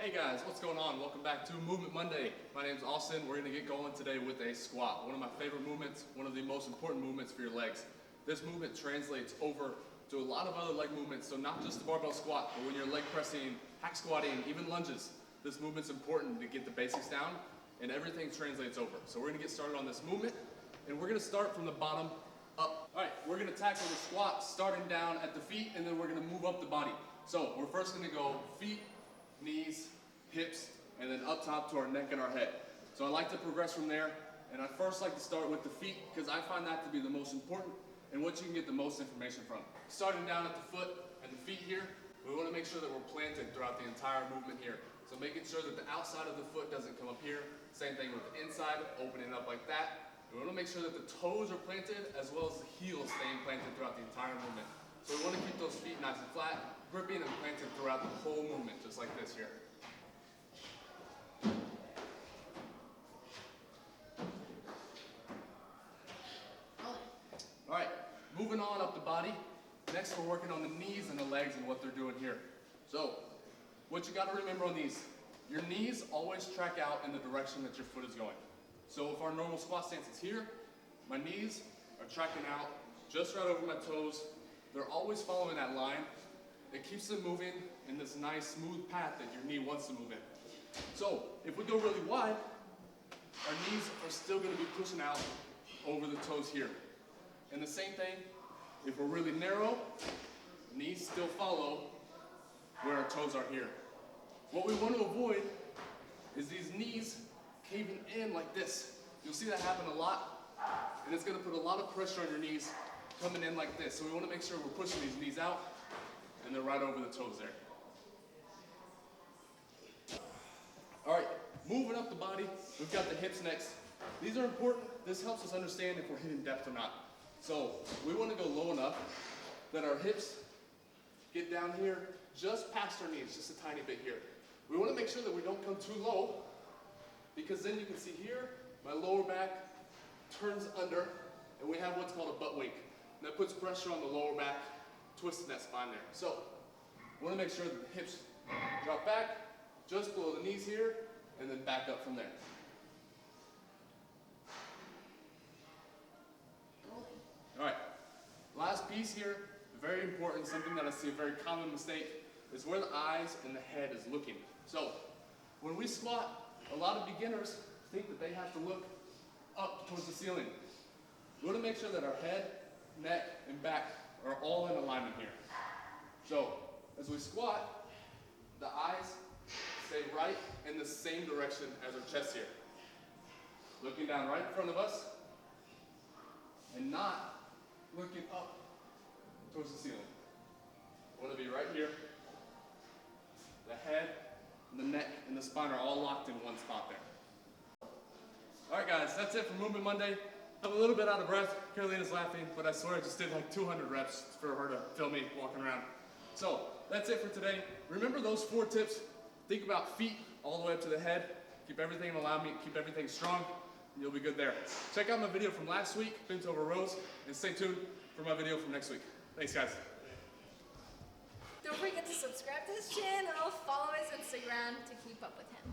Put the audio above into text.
Hey guys, what's going on? Welcome back to Movement Monday. My name is Austin. We're going to get going today with a squat. One of my favorite movements, one of the most important movements for your legs. This movement translates over to a lot of other leg movements, so not just the barbell squat, but when you're leg pressing, hack squatting, even lunges. This movement's important to get the basics down, and everything translates over. So we're going to get started on this movement, and we're going to start from the bottom up. All right, we're going to tackle the squat starting down at the feet, and then we're going to move up the body. So we're first going to go feet, knees, hips, and then up top to our neck and our head. So I like to progress from there, and I first like to start with the feet because I find that to be the most important and what you can get the most information from. Starting down at the foot and the feet here, we want to make sure that we're planted throughout the entire movement here. So making sure that the outside of the foot doesn't come up here. Same thing with the inside, opening up like that. We want to make sure that the toes are planted as well as the heels staying planted throughout the entire movement. So we want to keep those feet nice and flat, gripping and planted throughout the whole movement, just like this here. All right, moving on up the body. Next we're working on the knees and the legs and what they're doing here. So, what you got to remember on these, your knees always track out in the direction that your foot is going. So if our normal squat stance is here, my knees are tracking out just right over my toes. They're always following that line. It keeps them moving in this nice smooth path that your knee wants to move in. So if we go really wide, our knees are still going to be pushing out over the toes here. And the same thing, if we're really narrow, knees still follow where our toes are here. What we want to avoid is these knees caving in like this. You'll see that happen a lot, and it's going to put a lot of pressure on your knees coming in like this. So we want to make sure we're pushing these knees out, and they're right over the toes there. All right, moving up the body, we've got the hips next. These are important. This helps us understand if we're hitting depth or not. So we want to go low enough that our hips get down here just past our knees, just a tiny bit here. We want to make sure that we don't come too low, because then you can see here, my lower back turns under, and we have what's called a butt wink. And that puts pressure on the lower back, twisting that spine there. So we want to make sure that the hips drop back, just below the knees here, and then back up from there. All right, last piece here, very important, something that I see a very common mistake, is where the eyes and the head is looking. So when we squat, a lot of beginners think that they have to look up towards the ceiling. We want to make sure that our head, neck, and back are all in alignment here. So as we squat, the eyes stay right in the same direction as our chest here. Looking down right in front of us, and not looking up towards the ceiling. I want to be right here. The head, the neck, and the spine are all locked in one spot there. All right, guys, that's it for Movement Monday. I'm a little bit out of breath. Carolina's laughing, but I swear I just did like 200 reps for her to film me walking around. So that's it for today. Remember those 4 tips. Think about feet all the way up to the head. Keep everything in alignment, keep everything strong, and you'll be good there. Check out my video from last week, bent over rows, and stay tuned for my video from next week. Thanks, guys. Don't forget to subscribe to his channel, follow his Instagram to keep up with him.